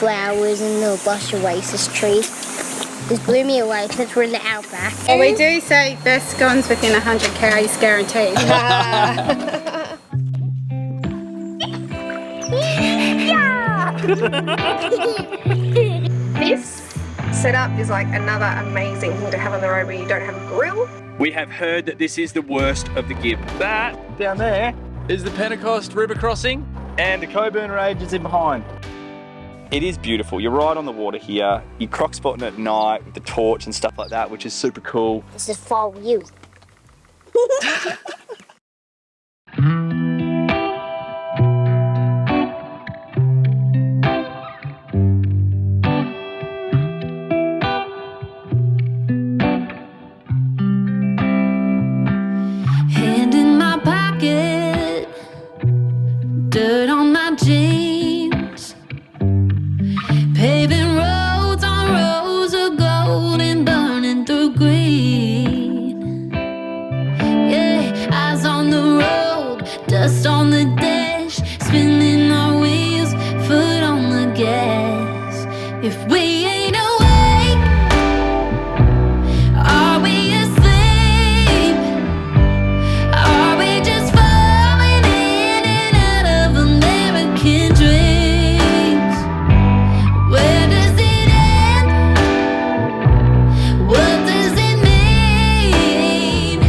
flowers and little bush oasis trees. Just blew me away because we're in the outback. Well, we do say best scones within 100 k's guaranteed. This setup is like another amazing thing to have on the road where you don't have a grill. We have heard that this is the worst of the Gibb. That down there is the Pentecost River crossing, and the Coburn Range is in behind. It is beautiful. You're right on the water here. You're croc spotting at night with the torch and stuff like that, which is super cool. This is fall you. Hand in my pocket, dirt on my jeans, paving roads on rows of gold and burning through green. Yeah, eyes on the road, dust on the dash, spinning our wheels, foot on the gas. If we ain't awake, are we asleep? Are we just falling in and out of American dreams? Where does it end? What does it mean?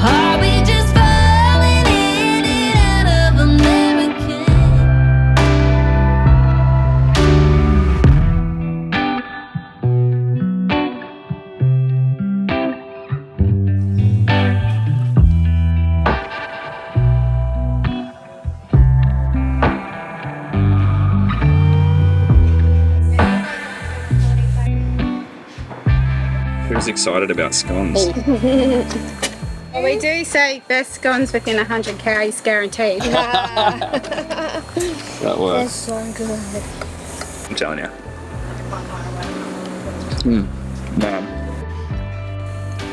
Are we just falling in and out of American? Who's excited about scones? Well, we do say best scones within 100 k's guaranteed. That That's works. so good. I'm telling you.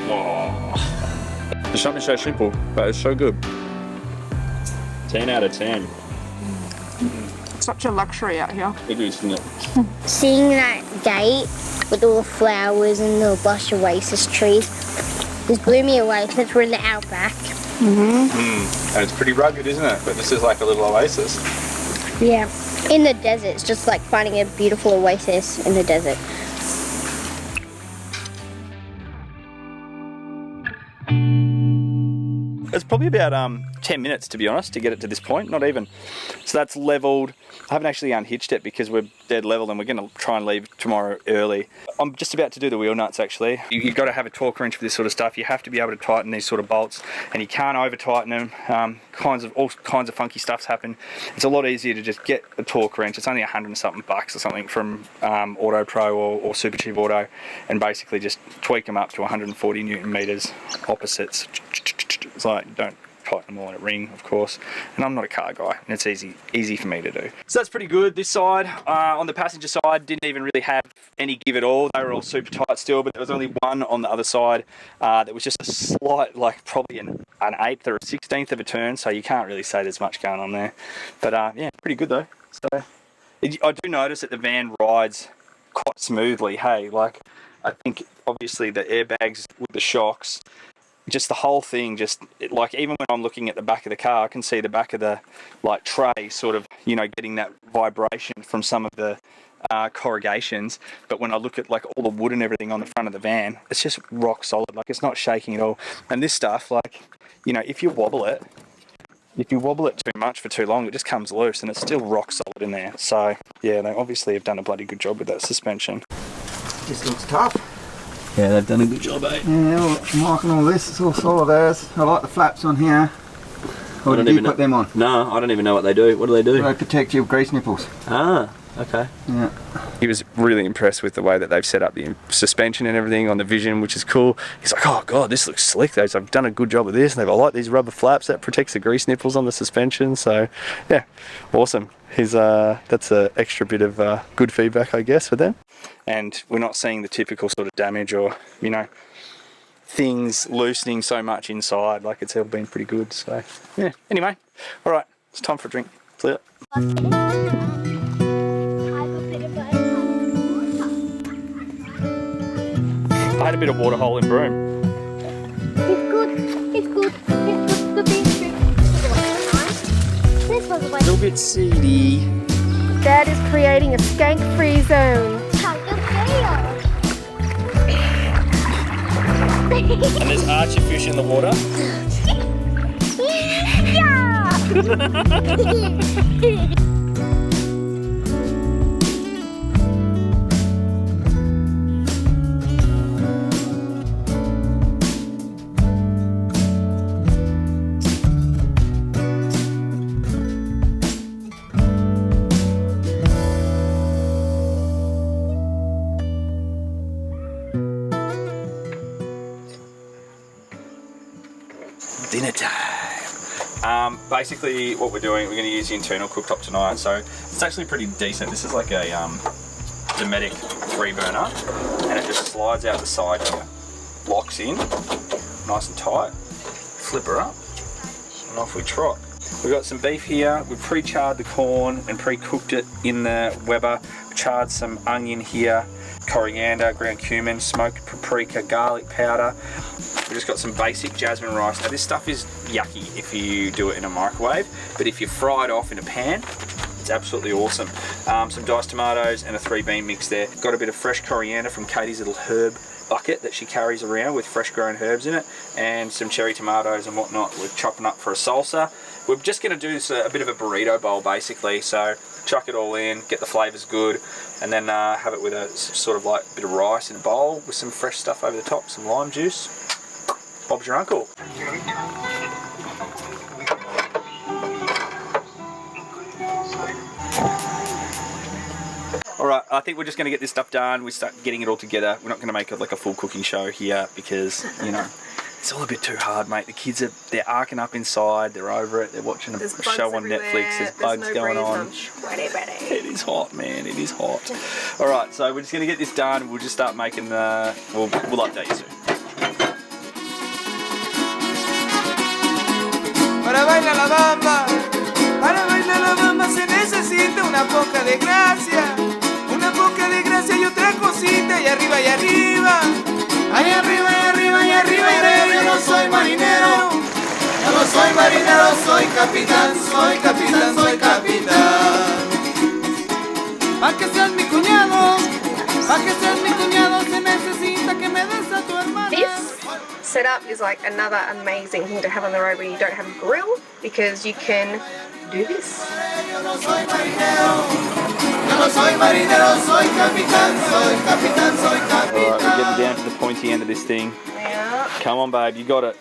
Oh. There's something so simple, but it's so good. 10 out of 10. Such a luxury out here. It is, isn't it? Seeing that gate with all the flowers and little bush oasis trees just blew me away because we're in the outback. And it's pretty rugged, isn't it? But this is like a little oasis. Yeah. In the desert, it's just like finding a beautiful oasis in the desert. It's probably about 10 minutes, to be honest, to get it to this point, not even. So that's leveled. I haven't actually unhitched it because we're dead level and we're going to try and leave tomorrow early. I'm just about to do the wheel nuts, actually. You've got to have a torque wrench for this sort of stuff. You have to be able to tighten these sort of bolts and you can't over tighten them. All kinds of funky stuffs happen. It's a lot easier to just get a torque wrench. It's only $100 and something bucks or something from Auto Pro or Supercheap Auto, and basically just tweak them up to 140 Newton meters opposites. It's like, don't tighten them all in a ring, of course. And I'm not a car guy, and it's easy for me to do. So that's pretty good. This side, on the passenger side, didn't even really have any give at all. They were all super tight still, but there was only one on the other side that was just a slight, like probably an 1/8 or a 1/16 of a turn, so you can't really say there's much going on there. But yeah, pretty good though. So I do notice that the van rides quite smoothly. Hey, like I think obviously the airbags with the shocks, just the whole thing, just like even when I'm looking at the back of the car, I can see the back of the like tray sort of, you know, getting that vibration from some of the corrugations. But when I look at like all the wood and everything on the front of the van, it's just rock solid. Like it's not shaking at all. And this stuff, like, you know, if you wobble it too much for too long, it just comes loose and it's still rock solid in there. So yeah, they obviously have done a bloody good job with that suspension. Just looks tough. Yeah, they've done a good job, eh? Yeah, marking all this, it's all solid as. I like the flaps on here. Or did you put them on? No, I don't even know what they do. What do? They protect your grease nipples. Ah, okay. Yeah. He was really impressed with the way that they've set up the suspension and everything on the Vision, which is cool. He's like, oh God, this looks slick. They've done a good job with this. And I like these rubber flaps that protects the grease nipples on the suspension. So yeah, awesome. That's an extra bit of good feedback, I guess, for them. And we're not seeing the typical sort of damage or, you know, things loosening so much inside. Like it's all been pretty good. So yeah, anyway, all right, it's time for a drink. See ya. I have a bit of a had a bit of waterhole in Broome. It's good. It's good. It's good. This was a A little bit seedy. Dad is creating a skank-free zone. And there's archer fish in the water. Yeah. Dinner time. Basically what we're doing, we're going to use the internal cooktop tonight, so it's actually pretty decent. This is like a Dometic 3 burner, and it just slides out the side here, locks in nice and tight, flip her up, and off we trot. We've got some beef here. We've pre-charred the corn and pre-cooked it in the Weber. Charred some onion here, coriander, ground cumin, smoked paprika, garlic powder. We've just got some basic jasmine rice. Now this stuff is yucky if you do it in a microwave, but if you fry it off in a pan, it's absolutely awesome. Some diced tomatoes and a 3-bean mix there. Got a bit of fresh coriander from Katie's little herb bucket that she carries around with fresh grown herbs in it, and some cherry tomatoes and whatnot. We're chopping up for a salsa. We're just going to do this, a bit of a burrito bowl basically, so chuck it all in, get the flavours good, and then have it with a sort of like bit of rice in a bowl with some fresh stuff over the top, some lime juice. Bob's your uncle. Alright, I think we're just going to get this stuff done. We start getting it all together. We're not going to make it like a full cooking show here because, you know, it's all a bit too hard, mate. The kids they're arcing up inside, they're over it, they're watching a show on Netflix, there's bugs going on. It is hot, man, it is hot. Alright, so we're just going to get this done. We'll just start making we'll update you soon. Para bailar la bamba se necesita una poca de gracia y otra cosita, y arriba, ahí arriba, iré. Yo no soy marinero, soy capitán. Pa' que seas mi cuñado, se necesita que me des a tu hermana. This setup is like another amazing thing to have on the road when you don't have a grill, because you can do this. Alright, we're getting down to the pointy end of this thing. Yeah. Come on, babe, you got it.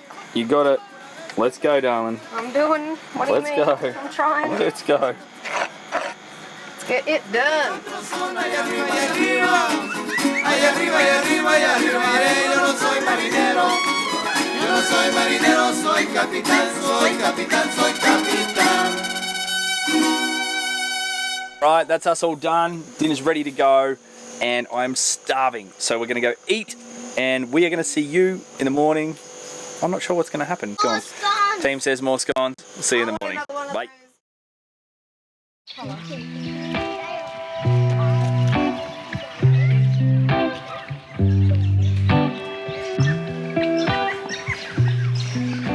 Let's go, darling. I'm doing. What do you mean? Let's go. I'm trying. Let's go. Let's get it done. Ahí arriba, iré. Yo no soy marinero, soy capitán. Right, that's us all done. Dinner's ready to go, and I'm starving. So we're gonna go eat, and we are gonna see you in the morning. I'm not sure what's gonna happen. Go on. Team says more scones. We'll see you in the morning. Bye.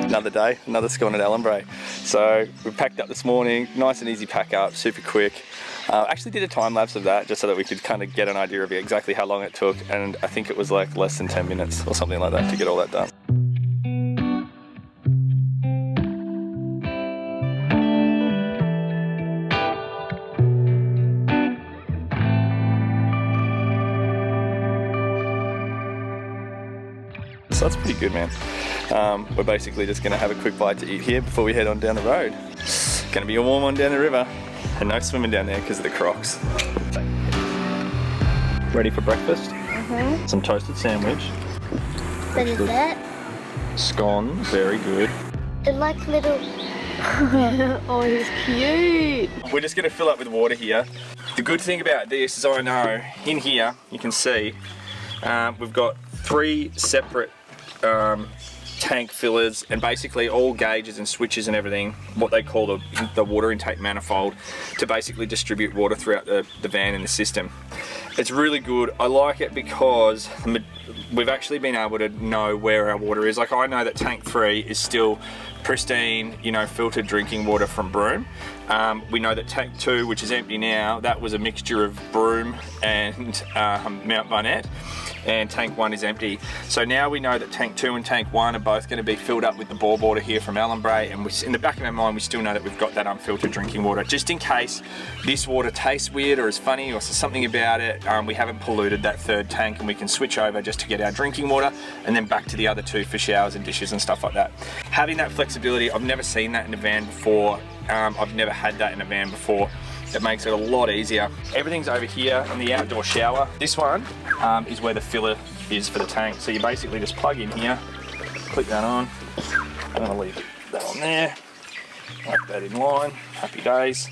Another day, another scone at Ellenbrae. So we packed up this morning, nice and easy pack up, super quick. Actually did a time lapse of that just so that we could kind of get an idea of exactly how long it took, and I think it was like less than 10 minutes or something like that to get all that done. So that's pretty good, man. We're basically just going to have a quick bite to eat here before we head on down the road. Going to be a warm one down the river, and no swimming down there because of the Crocs. Ready for breakfast? Mm-hmm. Some toasted sandwich. What is that? Scones, very good. They're like little... Oh, he's cute. We're just going to fill up with water here. The good thing about this is I know in here, you can see, we've got 3 separate tank fillers, and basically all gauges and switches and everything, what they call the water intake manifold, to basically distribute water throughout the van and the system. It's really good. I like it because we've actually been able to know where our water is. Like, I know that tank 3 is still pristine, you know, filtered drinking water from Broome. We know that tank 2, which is empty now, that was a mixture of Broome and Mount Barnett, and tank 1 is empty. So now we know that tank 2 and tank 1 are both going to be filled up with the bore water here from Ellenbrae, and in the back of our mind we still know that we've got that unfiltered drinking water, just in case this water tastes weird or is funny or there's something about it. We haven't polluted that third tank, and we can switch over just to get our drinking water and then back to the other 2 for showers and dishes and stuff like that. Having that flexibility, I've never seen that in a van before. I've never had that in a van before. It makes it a lot easier. Everything's over here in the outdoor shower. This one is where the filler is for the tank. So you basically just plug in here, click that on. I'm gonna leave that on there, like that in line, happy days.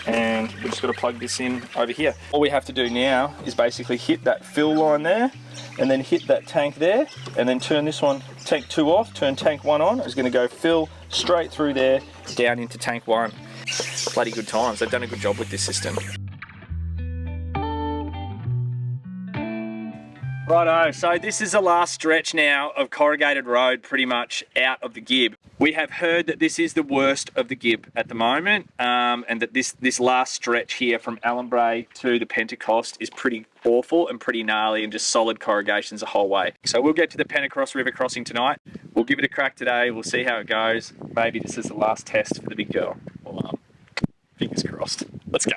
And we're just gonna plug this in over here. All we have to do now is basically hit that fill line there, and then hit that tank there, and then turn this one, tank 2 off, turn tank 1 on. It's gonna go fill straight through there, down into tank 1. Bloody good times. They've done a good job with this system. Righto, so this is the last stretch now of corrugated road pretty much out of the Gibb. We have heard that this is the worst of the Gibb at the moment, and that this last stretch here from Ellenbrae to the Pentecost is pretty awful and pretty gnarly and just solid corrugations the whole way. So we'll get to the Pentecost River crossing tonight. We'll give it a crack today. We'll see how it goes. Maybe this is the last test for the big girl. Well, fingers crossed. Let's go.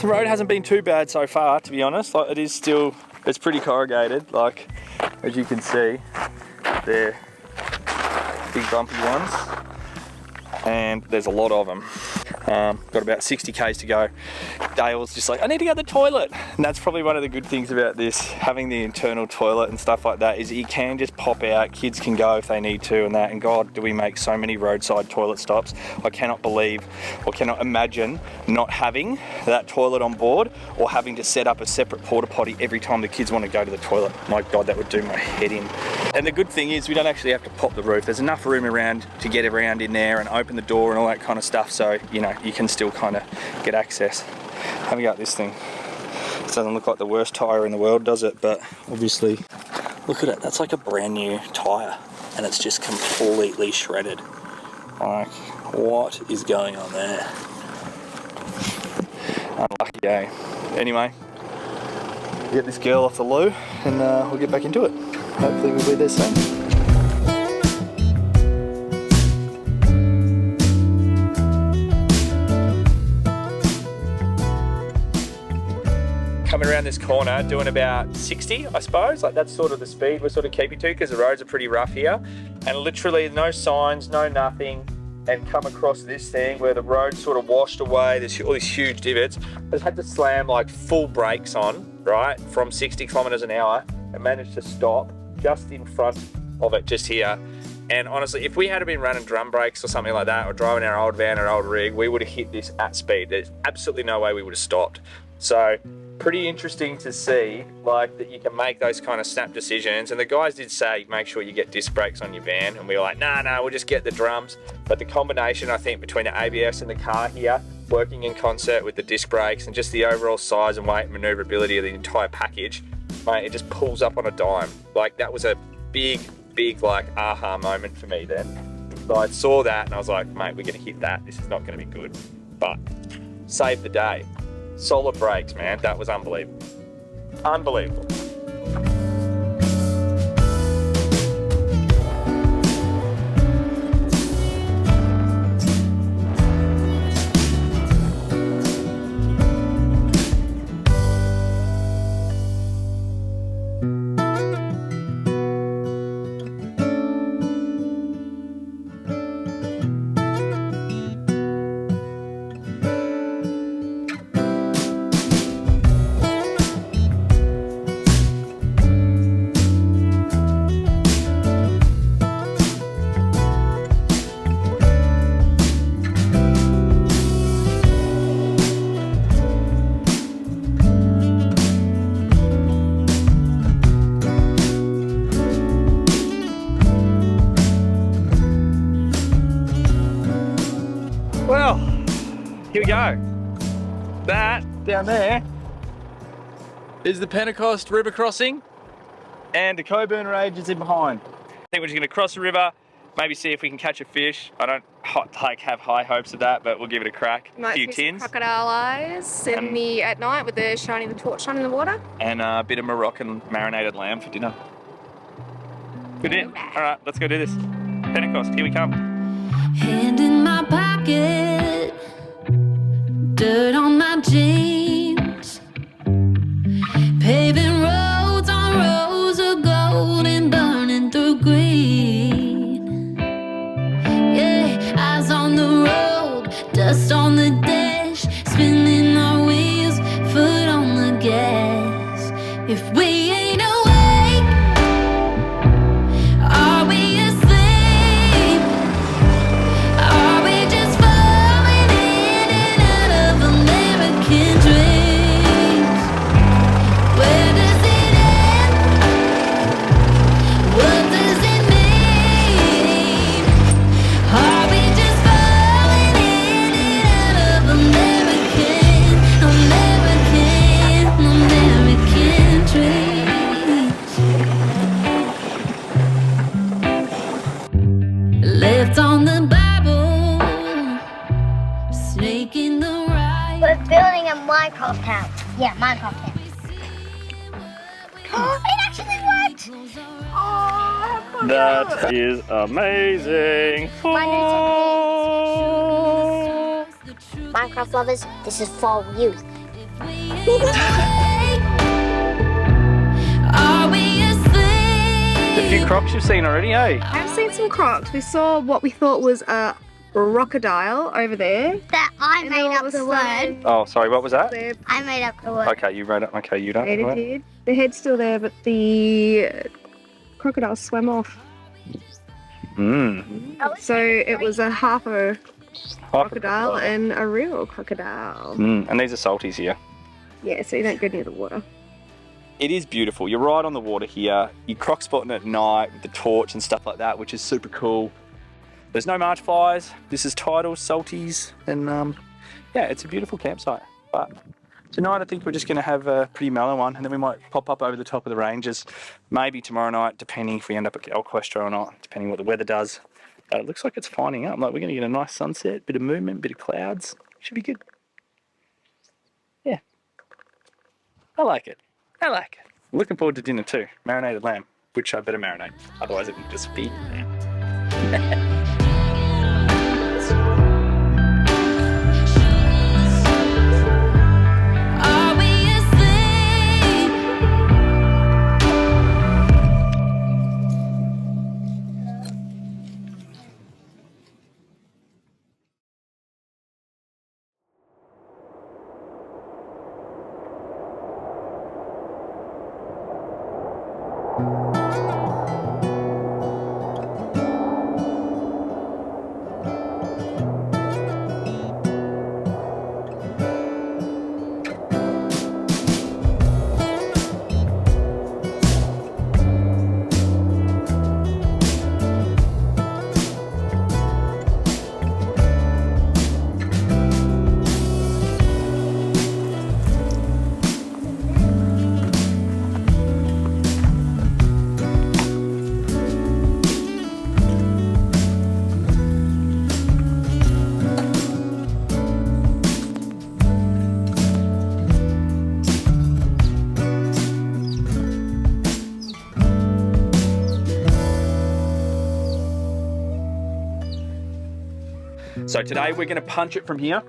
The road hasn't been too bad so far, to be honest. Like, it is still, it's pretty corrugated, like, as you can see, they're big bumpy ones, and there's a lot of them. Got about 60 k's to go. Dale's just like, I need to go to the toilet. And that's probably one of the good things about this, having the internal toilet and stuff like that, is that you can just pop out, kids can go if they need to and that, and God, do we make so many roadside toilet stops. I cannot believe or cannot imagine not having that toilet on board, or having to set up a separate porta potty every time the kids want to go to the toilet. My God, that would do my head in. And the good thing is we don't actually have to pop the roof. There's enough room around to get around in there and open the door and all that kind of stuff, so you know, you can still kind of get access. Have a go at this thing. This doesn't look like the worst tyre in the world, does it? But obviously, look at it. That's like a brand new tyre, and it's just completely shredded. Like, what is going on there? Unlucky day. Anyway, get this girl off the loo, and we'll get back into it. Hopefully we'll be there soon. Coming around this corner, doing about 60, I suppose. Like, that's sort of the speed we're sort of keeping to, because the roads are pretty rough here. And literally no signs, no nothing, and come across this thing where the road sort of washed away. There's all these huge divots. I had to slam like full brakes on, right, from 60 kilometers an hour, and managed to stop just in front of it, just here. And honestly, if we had been running drum brakes or something like that, or driving our old van or old rig, we would have hit this at speed. There's absolutely no way we would have stopped. So pretty interesting to see, like, that you can make those kind of snap decisions. And the guys did say, make sure you get disc brakes on your van. And we were like, nah, we'll just get the drums. But the combination, I think, between the ABS and the car here, working in concert with the disc brakes and just the overall size and weight and maneuverability of the entire package, mate, it just pulls up on a dime. Like, that was a big, like, aha moment for me then. So I saw that and I was like, mate, we're gonna hit that. This is not gonna be good. But saved the day. Solid brakes, man. That was unbelievable. Unbelievable. Here we go. That down there is the Pentecost River crossing, and the Coburn Range is in behind. I think we're just going to cross the river, maybe see if we can catch a fish. I don't have high hopes of that, but we'll give it a crack. Might a few see some tins. crocodile eyes at night with the torch shining in the water. And a bit of Moroccan marinated lamb for dinner. Good idea. All right, let's go do this. Pentecost, here we come. Hand in my pocket, dirt on my jeans, paving roads on rows of gold and burning through green. Yeah, eyes on the road, dust on the dash, spinning our wheels, foot on the gas. If we ain't awake, are we asleep? Are we just falling in and out of American dreams? Where does it end? What does it mean? Are we just falling in and out of American dreams? Left on the Bible, snake in the right. We're building a Minecraft house. Yeah, Minecraft house. Oh, it actually worked! That is amazing. My new technique. Minecraft lovers, this is for you. Are we asleep? A few crocs you've seen already, eh? I've seen some crocs. We saw what we thought was a crocodile over there. That I And made all up of a the word. sudden, Oh, sorry, what was that? their I made up the word. Okay, you wrote it. Okay, you don't. head. The head's still there, but the crocodile swam off. So it was a half a crocodile and a real crocodile. And these are salties here. Yeah, so you don't go near the water. It is beautiful. You're right on the water here. You're croc spotting at night with the torch and stuff like that, which is super cool. There's no March flies. This is tidal, salties, and yeah, it's a beautiful campsite. But tonight I think we're just going to have a pretty mellow one, and then we might pop up over the top of the ranges. Maybe tomorrow night, depending if we end up at Ellenbrae or not, depending what the weather does. It looks like it's finding up. Like we're going to get a nice sunset, bit of movement, bit of clouds. Should be good. Yeah. I like it. I like it. Looking forward to dinner too. Marinated lamb, which I better marinate. Otherwise it will just be lamb. Are we asleep? So today we're going to punch it from here.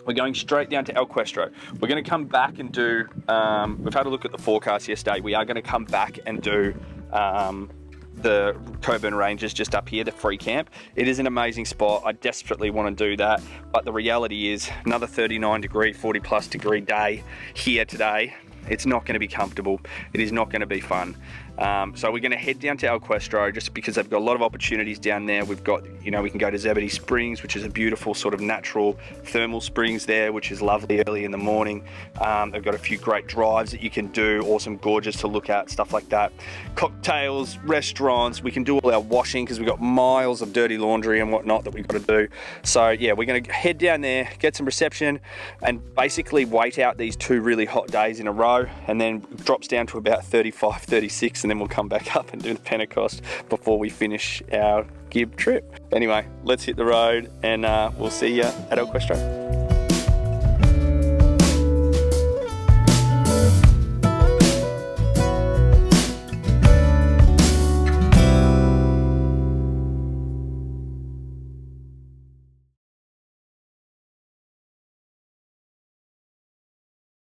We're going straight down to Ellenbrae. We're going to come back and do, we've had a look at the forecast yesterday. We are going to come back and do the Coburn Ranges just up here, the free camp. It is an amazing spot. I desperately want to do that. But the reality is another 39 degree, 40 plus degree day here today. It's not going to be comfortable. It is not going to be fun. So we're going to head down to El Cuestro just because they've got a lot of opportunities down there. We've got, you know, we can go to Zebedee Springs, which is a beautiful sort of natural thermal springs there, which is lovely early in the morning. They've got a few great drives that you can do, awesome gorges to look at, stuff like that. Cocktails, restaurants, we can do all our washing because we've got miles of dirty laundry and whatnot that we've got to do. So yeah, we're going to head down there, get some reception, and basically wait out these 2 really hot days in a row, and then it drops down to about 35, 36, and then we'll come back up and do the Pentecost before we finish our Gibb trip. Anyway, let's hit the road, and we'll see you at El Cuestro.